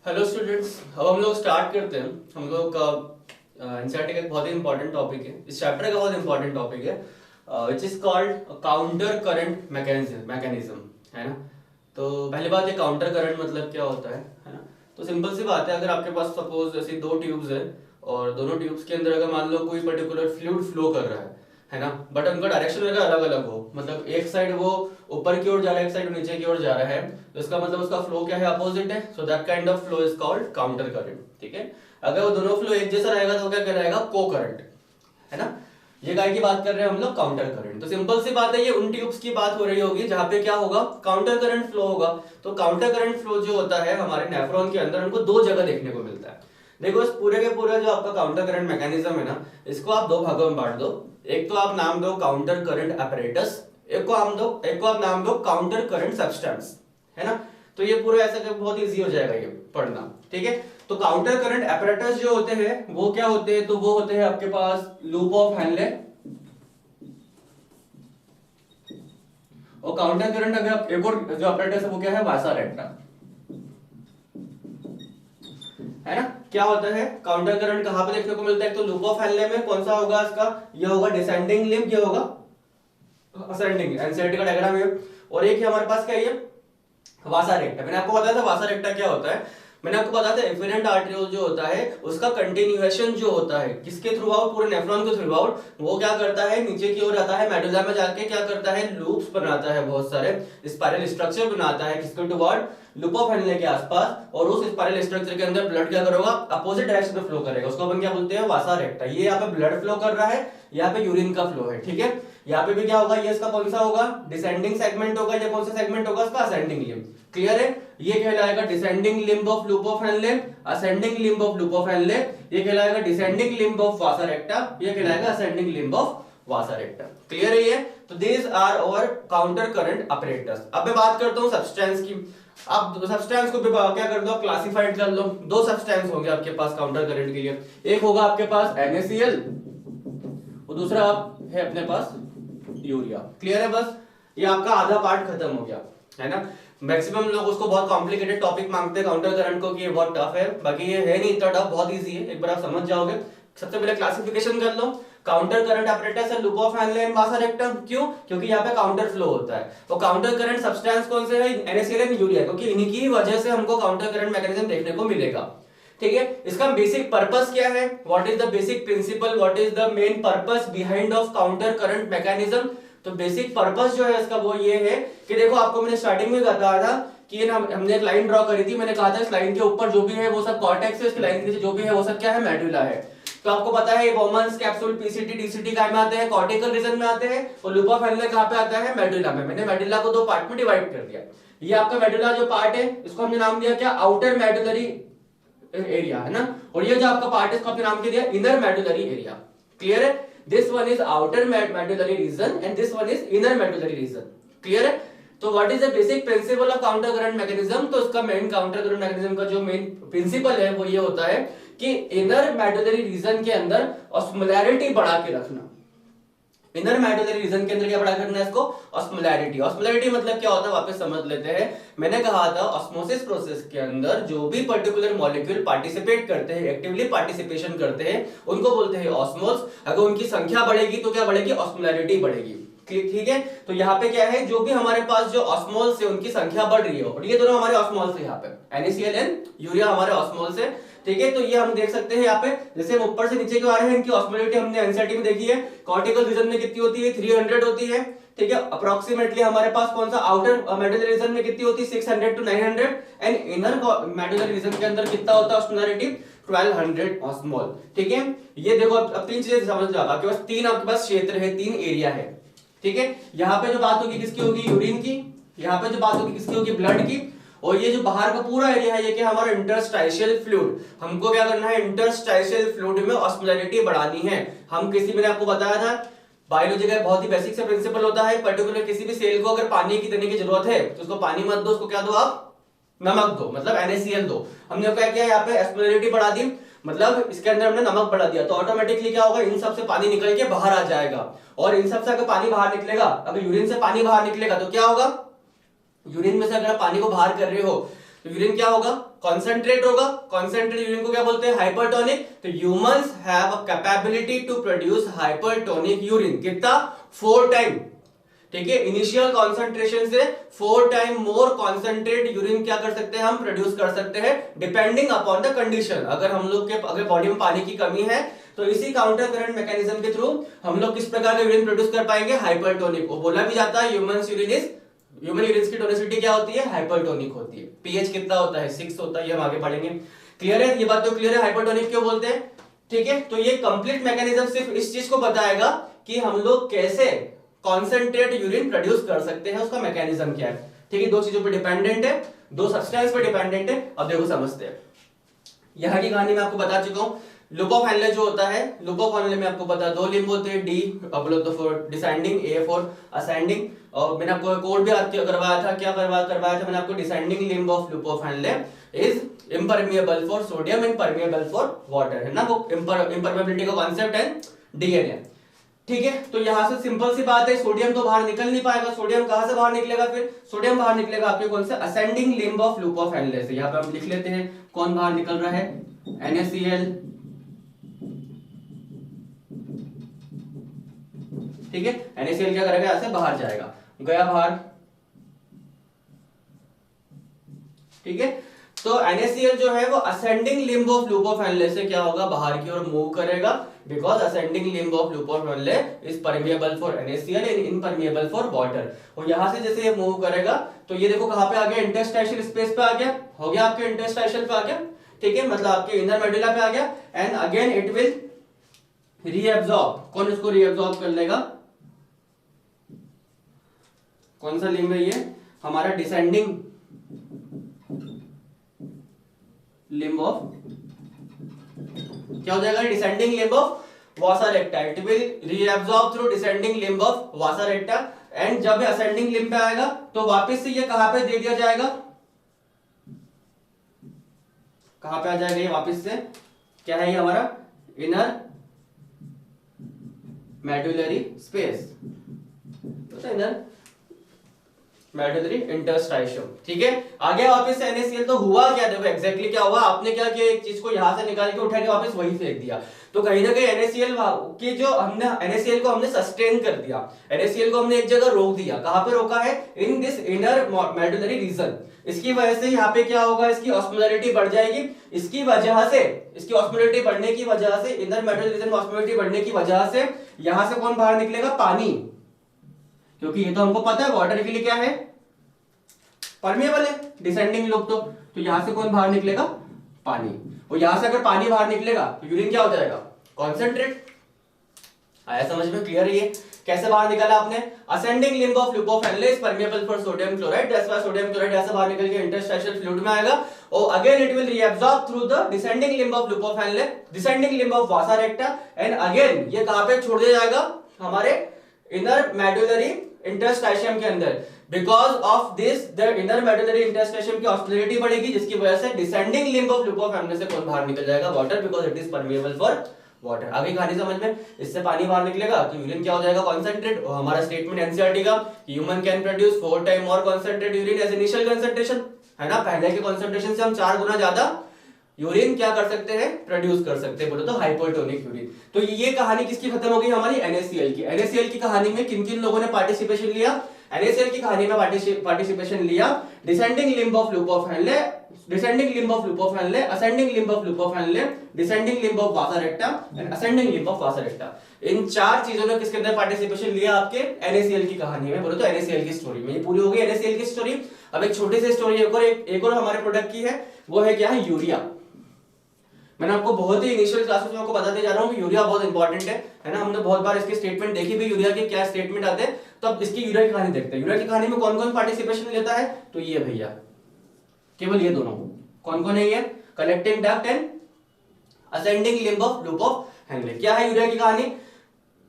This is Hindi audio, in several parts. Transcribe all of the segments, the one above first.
हेलो स्टूडेंट्स, अब हम लोग स्टार्ट करते हैं। हम लोग का एनसीईआरटी का एक बहुत ही इंपॉर्टेंट टॉपिक है, इस चैप्टर का बहुत इंपॉर्टेंट टॉपिक है which is called counter current mechanism, है ना। तो पहली बात, ये काउंटर करंट मतलब क्या होता है ना। तो सिंपल सी बात है, अगर आपके पास सपोज ऐसी दो ट्यूब्स है और दोनों ट्यूब्स के अंदर अगर मान लो कोई पर्टिकुलर फ्लूइड फ्लो कर रहा है ना, बट उनका डायरेक्शन अगर अलग अलग हो, मतलब एक साइड वो ऊपर की ओर जा रहा है, एक साइड नीचे की ओर जा रहा है, तो इसका मतलब उसका फ्लो क्या है, अपोजिट है। So that kind of flow is called counter current, ठीक है। अगर वो दोनों फ्लो एक जैसा रहेगा तो क्या कहलाएगा, को करंट, है ना। ये काय की बात कर रहे हैं हम लोग, काउंटर करंट। तो सिंपल सी बात है, ये उन ट्यूब्स की बात हो रही होगी जहां पे क्या होगा, काउंटर करंट फ्लो होगा। तो काउंटर करंट फ्लो जो होता है हमारे नेफ्रॉन के अंदर, हमको दो जगह देखने को मिलता है। देखो, इस पूरे के पूरे जो आपका काउंटर करंट मैकेनिज्म है ना, इसको आप दो भागों में बांट दो। एक तो आप नाम दो काउंटर करंट apparatus, एक को आप नाम दो काउंटर करंट सब्सटेंस, है ना। तो ये पूरा ऐसा कर बहुत इजी हो जाएगा ये पढ़ना, ठीक है। तो काउंटर करंट apparatus जो होते हैं वो क्या होते हैं, तो वो होते हैं आपके पास लूप ऑफ हेनले, और काउंटर करंट अगर एक और जो apparatus है वो क्या है, वासा रेक्टा, है ना। क्या होता है काउंटर करंट, कहां पे देखने को मिलता है, तो लूप ऑफ हेनले में कौन सा होगा इसका, ये होगा डिसेंडिंग लिंब, ये होगा असेंडिंग, एनसीईआरटी का डायग्राम है। और एक ही हमारे पास क्या है, ये वासा रेक्टा। मैंने आपको बताया था वासा रेक्टा क्या होता है, मैंने आपको बताया था एफिरेंट आर्टरियोल जो होता है उसका कंटिन्यूएशन जो होता है किसके थ्रू आउट, पूरे नेफ्रॉन के थ्रू आउट, वो क्या करता है, नीचे की ओर आता है, मेडुला में जाके क्या करता है, लूप्स बनाता है, बहुत सारे स्पाइरल स्ट्रक्चर बनाता है किसके टुवर्ड, लूप ऑफ हेनले के आसपास। और उस स्पाइरल स्ट्रक्चर के अंदर ब्लड क्या करेगा, अपोजिट डायरेक्शन में फ्लो करेगा, उसको अपन क्या बोलते हैं, वासा रेक्टा। ये यहाँ पे ब्लड फ्लो कर रहा है, यहाँ पे यूरिन का फ्लो है, ठीक है। यहाँ पे भी क्या होगा, ये इसका कौन सा होगा, डिसेंडिंग सेगमेंट होगा, ये कौन सा सेगमेंट होगा, इसका असेंडिंग लिंब। क्लियर है, ये कहलाएगा descending limb of loop of Henle, ascending limb of loop of Henle, ये कहलाएगा descending limb of vasa recta, ये कहलाएगा ascending limb of vasa recta. Clear है ये। तो these are our counter current apparatus। अब मैं बात करता हूँ सब्सटेंस की। आप सब्सटेंस को क्या कर दो, क्लासिफाइड कर लो। दो सब्सटेंस होंगे आपके पास काउंटर करंट के लिए, एक होगा आपके पास NaCl और दूसरा है अपने पास यूरिया। क्लियर है, बस ये आपका आधा पार्ट खत्म हो गया, है ना। मैक्सिमम लोग उसको बहुत कॉम्प्लिकेटेड टॉपिक मांगते हैं काउंटर करंट को कि ये बहुत टफ है, बाकी ये है नहीं इतना टफ, बहुत इजी है, एक बार आप समझ जाओगे। सबसे पहले क्लासिफिकेशन कर लो, काउंटर करंट apparatus है loop of Henley and Vasa rectum. क्यों? क्योंकि यहाँ पे काउंटर फ्लो होता है। तो काउंटर करंट सब्सटेंस कौन से है, NaCl एंड यूरिया, क्योंकि इन्हीं की वजह से हमको काउंटर करंट मैकेनिज्म देखने को मिलेगा, ठीक है। इसका बेसिक पर्पस क्या है, what is the basic principal, what is the main purpose behind of counter current mechanism. तो बेसिक पर्पस जो है इसका वो ये है कि देखो, आपको मैंने स्टार्टिंग में बताया था कि हमने एक लाइन ड्रॉ करी थी, मैंने कहा था इस लाइन के ऊपर जो भी है वो सब कॉर्टेक्स है, इस लाइन के नीचे जो भी है वो सब क्या है, मेडुला है। तो आपको पता है बोमन्स, कैप्सूल, पीसीटी, डीसीटी कहां में आते हैं, कॉर्टिकल रीजन में आते हैं, और लूप ऑफ हेनले कहां पे आता है, मेडुला में। मैंने मेडुला को दो पार्ट में डिवाइड कर दिया। ये आपका मेडुला जो पार्ट है इसको हमने नाम दिया क्या, आउटर मेडुलरी एरिया, है ना। और ये जो आपका पार्ट है इसको आपने नाम दिया इनर मेडुलरी एरिया। क्लियर है, this one is outer medullary region and this one is inner medullary region. Clear है। तो what is the basic principle of counter current mechanism, तो इसका मेन काउंटर करंट मैकेनिज्म का जो मेन प्रिंसिपल है वो ये होता है कि इनर मेडुलरी रीजन के अंदर ऑस्मोलैरिटी बढ़ा के रखना। इनर मेडुलरी रीजन के अंदर क्या बढ़ा करना है इसको, ऑस्मोलैरिटी। ऑस्मोलैरिटी मतलब क्या होता है, वापस समझ लेते हैं। मैंने कहा था ऑस्मोसिस प्रोसेस के अंदर जो भी पर्टिकुलर मॉलिक्यूल पार्टिसिपेट करते हैं, एक्टिवली पार्टिसिपेशन करते हैं, उनको बोलते हैं ऑस्मोल्स। अगर उनकी संख्या बढ़ेगी तो क्या बढ़ेगी, ऑस्मोलैरिटी बढ़ेगी, ठीक है। तो यहाँ पे क्या है, जो भी हमारे पास जो ऑस्मोल्स है उनकी संख्या बढ़ रही है, और ये दोनों हमारे ऑस्मोल्स है, यहाँ पे NaCl एंड यूरिया हमारे ऑस्मोल्स है, ठीक है। तो ये हम देख सकते हैं यहाँ पे, जैसे हम ऊपर से नीचे को आ रहे हैं, इनकी ऑस्मोलैरिटी हमने एनसीईआरटी में देखी है। कॉर्टिकल रीजन में कितनी होती है, 300 होती है, ठीक है। अप्रोक्सीमेटली हमारे पास कौन सा, आउटर मेडुलरी रीजन में कितनी होती है, 600 to 900, and inner medullary region के अंदर कितना होता है ऑस्मोलैरिटी, 1200 ऑस्मोल, ठीक है। ये देखो, अब तीन चीजें समझ जाओ, आपके पास तीन, आपके पास क्षेत्र है, तीन एरिया है, ठीक है। यहाँ पे जो बात होगी किसकी होगी, यूरिन की, यहाँ पे जो बात होगी किसकी होगी, ब्लड की, और ये जो बाहर का पूरा एरिया है ये क्या, हमारा इंटरस्टाइशियल फ्लूइड। हमको क्या करना है, इंटरस्टाइशियल फ्लूइड में ऑस्मोलैरिटी बढ़ानी है। हम किसी, मैंने आपको बताया था बायोलॉजी का बहुत ही बेसिक सा प्रिंसिपल होता है, पर्टिकुलर किसी भी सेल को अगर पानी की देने की जरूरत है तो उसको पानी मत दो, उसको क्या दो, आप नमक दो, मतलब NaCl दो। हमने क्या किया, यहाँ पे ऑस्मोलैरिटी बढ़ा दी, मतलब इसके अंदर हमने नमक बढ़ा दिया, तो ऑटोमेटिकली क्या होगा, इन सब से पानी निकल के बाहर आ जाएगा। और इन सब से अगर पानी बाहर निकलेगा, अगर यूरिन से पानी बाहर निकलेगा तो क्या होगा, यूरिन में से अगर आप पानी को बाहर कर रहे हो तो यूरिन क्या होगा, कॉन्सेंट्रेट होगा। कॉन्सेंट्रेट यूरिन को क्या बोलते हैं, हाइपरटोनिक। तो humans have a capability to produce hypertonic urine, कितना, 4 टाइम, ठीक है। इनिशियल कॉन्सेंट्रेशन से 4 टाइम मोर कॉन्सेंट्रेट यूरिन क्या कर सकते हैं, हम प्रोड्यूस कर सकते हैं, डिपेंडिंग अपॉन द कंडीशन। अगर हम लोग के अगर बॉडी में पानी की कमी है तो इसी काउंटर करंट मैकेनिज्म के थ्रू हम लोग किस प्रकार का यूरिन प्रोड्यूस कर पाएंगे, हाइपरटोनिक। वो बोला भी जाता है ह्यूमन यूरिन की टोनिसिटी क्या होती है, हाइपरटोनिक होती है। पीएच कितना होता है, 6 होता है, ये हम आगे पढ़ेंगे। क्लियर है, ये बात तो क्लियर है, हाइपरटोनिक क्यों बोलते हैं, ठीक है। तो ये कंप्लीट मैकेनिज्म सिर्फ इस चीज को बताएगा कि हम लोग कैसे कॉन्सेंट्रेट यूरिन प्रोड्यूस कर सकते हैं, उसका मैकेनिज्म क्या है, ठीक है। 2 चीजों पर डिपेंडेंट है, 2 सब्सटेंस पर डिपेंडेंट है। अब देखो समझते हैं। यहाँ की कहानी मैं आपको बता चुका हूँ। लूप ऑफ हेनले जो होता है, लूप ऑफ हेनले में आपको पता है 2 लिम्ब होते हैं, डी बोलो तो for descending, A for ascending. और मैंने आपको कोड भी करवाया था, क्या करवाया था मैंने आपको, descending limb of loop of Henle is impermeable for sodium and permeable for water, है ना। वो इम्परमेबिलिटी का कॉन्सेप्ट है डीएनए, ठीक है। तो यहां से सिंपल सी बात है, सोडियम तो बाहर निकल नहीं पाएगा। सोडियम कहां से बाहर निकलेगा, फिर सोडियम बाहर निकलेगा आपके कौन से, ascending limb of loop of Henle से। यहां पे हम लिख लेते हैं कौन बाहर निकल रहा है, NaCl, ठीक है। NaCl क्या करेगा, ऐसे बाहर जाएगा, गया बाहर, ठीक है। तो NaCl जो है वो ascending limb of loop of Henle से क्या होगा, बाहर की ओर मूव करेगा, because ascending limb of loop of Henle is permeable for NaCl and impermeable for water. और यहां से जैसे ये मूव करेगा तो ये देखो कहां पे आ गया, इंटरस्टाइशियल स्पेस पे आ गया, हो गया आपके इंटरस्टाइशियल पे आ गया, ठीक है, मतलब आपके इनर मेडुला पे आ गया। And again it will reabsorb, कौन इसको रीएब्सॉर्ब कर लेगा, कौन सा लिम्ब है ये हमारा, डिसेंडिंग लिम्ब ऑफ, क्या हो जाएगा, descending limb of vasa रेक्टा। It will reabsorb through descending limb of vasa recta. And जब असेंडिंग लिम्ब पे आएगा तो वापस से ये कहां पे दे दिया जाएगा, कहां पे आ जाएगा ये वापस से, क्या है ये हमारा इनर मेडुलरी स्पेस, तो इनर मेडुलरी इंटरस्टाइशियम, ठीक है। आ गया वापस से NaCl। तो हुआ क्या, देखो एग्जैक्टली क्या हुआ, आपने क्या किया, एक चीज को यहां से निकाल के उठा के वापस वहीं फेंक दिया। तो कहीं ना कहीं NaCl की जो हमने NaCl को हमने सस्टेन कर दिया, NaCl को हमने एक जगह रोक दिया। कहां पे रोका है, in this inner medullary region. इसकी वजह से यहाँ पे क्या होगा, इसकी ऑस्मोलरिटी बढ़ जाएगी। इसकी वजह से, इसकी ऑस्मोलरिटी बढ़ने की वजह से, इनर मेडुलरी रीजन में ऑस्मोलरिटी बढ़ने की वजह से यहां से कौन बाहर निकलेगा, पानी। क्योंकि ये तो हमको पता है वाटर के लिए क्या है, परमिएबल है, डिसेंडिंग लूप। तो यहां से कौन बाहर निकलेगा, पानी। और यहां से अगर पानी बाहर निकलेगा तो यूरिन क्या हो जाएगा, कॉन्सेंट्रेट। आया समझ में, क्लियर है ये कैसे बाहर निकाला आपने, ascending limb of loop of Henle is permeable for sodium chloride, that's why sodium chloride ऐसे बाहर निकल के इंटरस्टाइशियल फ्लूइड में आएगा। और again it will reabsorb through the descending limb of loop of Henle, descending limb of vasa recta. And again ये कहां पे छोड़ दिया जाएगा, हमारे इनर मेडुलरी इंटरस्टाइशियम के अंदर। Because of this the inner medullary interstitium की ऑस्मोलरिटी बढ़ेगी, जिसकी वजह से descending limb of loop of Henle से कौन बाहर निकल जाएगा, water, because it is permeable for water. आगे कहानी समझ में, इससे पानी बाहर निकलेगा तो यूरिन क्या हो जाएगा, कॉन्सेंट्रेट। और हमारा स्टेटमेंट एनसीईआरटी का, human can produce 4 time more concentrate urine as initial concentration, है ना। पहले के कॉन्सेंट्रेशन से हम 4 गुना ज्यादा यूरिन क्या कर सकते हैं, प्रोड्यूस कर सकते हैं, बोलो तो हाइपोटोनिक यूरिन। तो ये कहानी किसकी खत्म हो गई, हमारी NaCl की। NaCl की कहानी में किन किन लोगों ने पार्टिसिपेशन लिया, NaCl की कहानी में पार्टिसिपेशन लिया descending limb of loop of Henle, descending limb of loop of Henle, ascending limb of loop of Henle, descending limb of vasa recta and ascending limb of vasa recta. इन 4 चीजों ने किसके अंदर पार्टिसिपेशन लिया, आपके NaCl की कहानी में, बोलो तो NaCl की स्टोरी में। ये पूरी हो गई NaCl की स्टोरी। अब एक छोटी सी स्टोरी एक और हमारे प्रोडक्ट की है, वो है क्या है, यूरिया। मैंने आपको बहुत ही इनिशियल क्लासेस में आपको बताते जा रहा हूं कि यूरिया बहुत इंपॉर्टेंट है ना। हमने बहुत बार इसकी स्टेटमेंट देखी भी, यूरिया के क्या स्टेटमेंट आते हैं। तो अब इसकी यूरिया की कहानी देखते हैं। यूरिया की कहानी में कौन कौन पार्टिसिपेशन लेता है, तो ये भैया, केवल ये दोनों। कौन कौन है ये, collecting duct and ascending limb of loop of Henley. क्या है यूरिया की कहानी,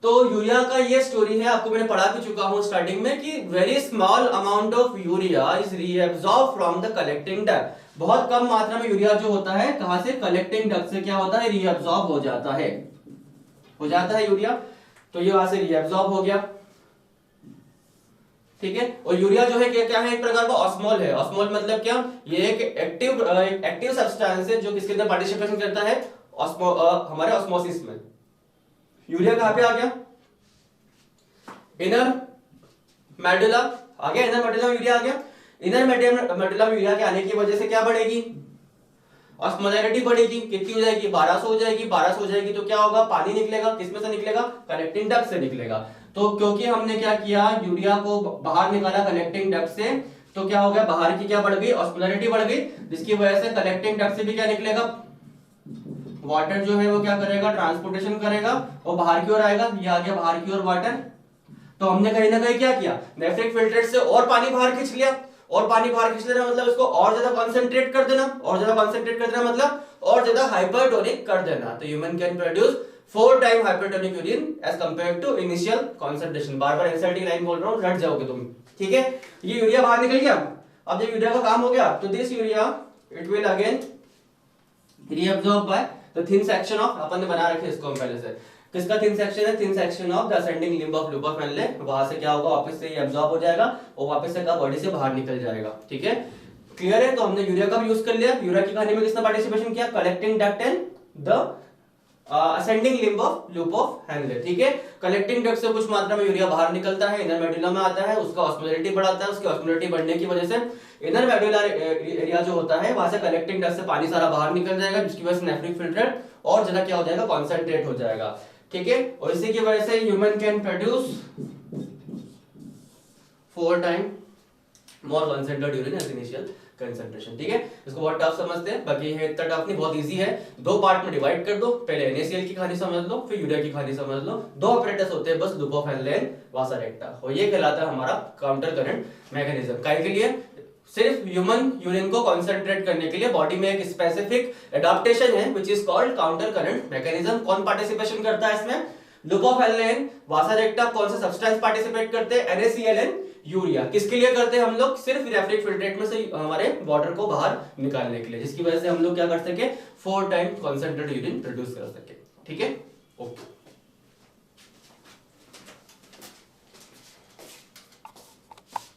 तो यूरिया का ये स्टोरी है, आपको मैंने पढ़ा भी चुका हूं स्टार्टिंग में, कि very small amount of urea is reabsorb from the collecting duct. बहुत कम मात्रा में यूरिया जो होता है, कहां से, कलेक्टिंग डक्ट से क्या होता है, रीअब्सॉर्ब हो जाता है यूरिया। तो ये वहां से रीअब्सॉर्ब हो गया, ठीक है। और यूरिया जो है क्या है, एक प्रकार का ऑस्मोल है। ऑस्मोल मतलब क्या, ये एक एक्टिव सब्सटेंस है जो किसके अंदर पार्टिसिपेशन करता है, हमारे ऑस्मोसिस में। यूरिया कहां पे आ गया, इनर मेडुला आ गया, इनर मेडुला में यूरिया आ गया। इनर मेडुला में यूरिया के आने की वजह से क्या बढ़ेगी, ऑस्मोलैरिटी बढ़ेगी। कितनी हो जाएगी, 1200 हो जाएगी। 1200 हो जाएगी तो क्या होगा, पानी निकलेगा, किसमें से निकलेगा, कलेक्टिंग डक्ट से निकलेगा। तो क्योंकि हमने क्या किया, यूरिया को बाहर निकाला कलेक्टिंग डक्ट से, तो क्या हो गया, बाहर की क्या बढ़ गई, ऑस्मोलैरिटी बढ़ गई, जिसकी वजह से कलेक्टिंग डक्ट से भी क्या निकलेगा, वाटर जो है वो क्या करेगा, ट्रांसपोर्टेशन करेगा और बाहर की ओर आएगा। ये आ गया बाहर की ओर वाटर। तो हमने कहीं ना कहीं क्या किया, नेफ्रिक फिल्ट्रेट से और पानी बाहर खींच लिया। और पानी बाहर खींच लेना मतलब इसको और ज्यादा कॉन्सेंट्रेट कर देना, और ज्यादा कॉन्सेंट्रेट कर देना मतलब और ज्यादा हाइपरटोनिक कर देना। तो human can produce 4 time hypertonic urine as compared to initial concentration. बार बार एनसीईआरटी की लाइन बोल रहा हूं, रट जाओगे तुम, ठीक है। ये यूरिया बाहर निकल गया। अब जब यूरिया का काम हो गया तो this urea it will again reabsorb by the thin section of, अपन ने बना रखे इसको पहले से, किसका थिन सेक्शन है, thin section of the ascending limb of loop of Henle. वहां से क्या होगा, वापस से ये एब्जॉर्ब हो जाएगा और वापस से बॉडी से बाहर निकल जाएगा, ठीक है। क्लियर है। तो हमने यूरिया का भी यूज कर लिया। यूरिया की कहानी में किसने पार्टिसिपेशन किया, collecting duct and the ascending limb of loop of Henle, ठीक है। कलेक्टिंग डक्ट से कुछ मात्रा में यूरिया बाहर निकलता है, इनर मेडुला में आता है, उसका ऑस्मोलैरिटी बढ़ाता है। उसकी ऑस्मोलैरिटी बढ़ने की वजह से इनर मेडुलर एरिया जो होता है वहां से कलेक्टिंग डक्ट से पानी सारा बाहर निकल जाएगा, जिसकी वजह से नेफ्रिक फिल्ट्रेट और ज्यादा क्या हो जाएगा, कॉन्सेंट्रेट हो जाएगा, ठीक है। और इसी की वजह से human can produce 4 time more concentrated urine as initial concentration, ठीक है। इसको बहुत टफ समझते हैं, बाकी ये इतना टफ नहीं, बहुत इजी है। 2 पार्ट में डिवाइड कर दो, पहले NaCl की कहानी समझ लो, फिर यूरिया की कहानी समझ लो। 2 ऑपरेटर्स होते हैं बस, loop of Henle and vasa recta, और ये कहलाता है हमारा काउंटर करंट मैकेनिज्म। काहे के लिए, सिर्फ ह्यूमन यूरिन को कंसंट्रेट करने के लिए बॉडी में एक स्पेसिफिक एडाप्टेशन है which is called counter current mechanism. कौन पार्टिसिपेशन करता है इसमें, loop of Henle and vasa recta. कौन से सब्सटेंस पार्टिसिपेट करते हैं, NaCl एंड यूरिया। किसके लिए करते हैं हम लोग, सिर्फ नेफ्रिक फिल्ट्रेट में से हमारे वाटर को बाहर निकालने के लिए, जिसकी वजह से हम लोग क्या कर सके, 4 टाइम कंसंट्रेटेड यूरिन प्रोड्यूस कर सके, ठीक है। ओके।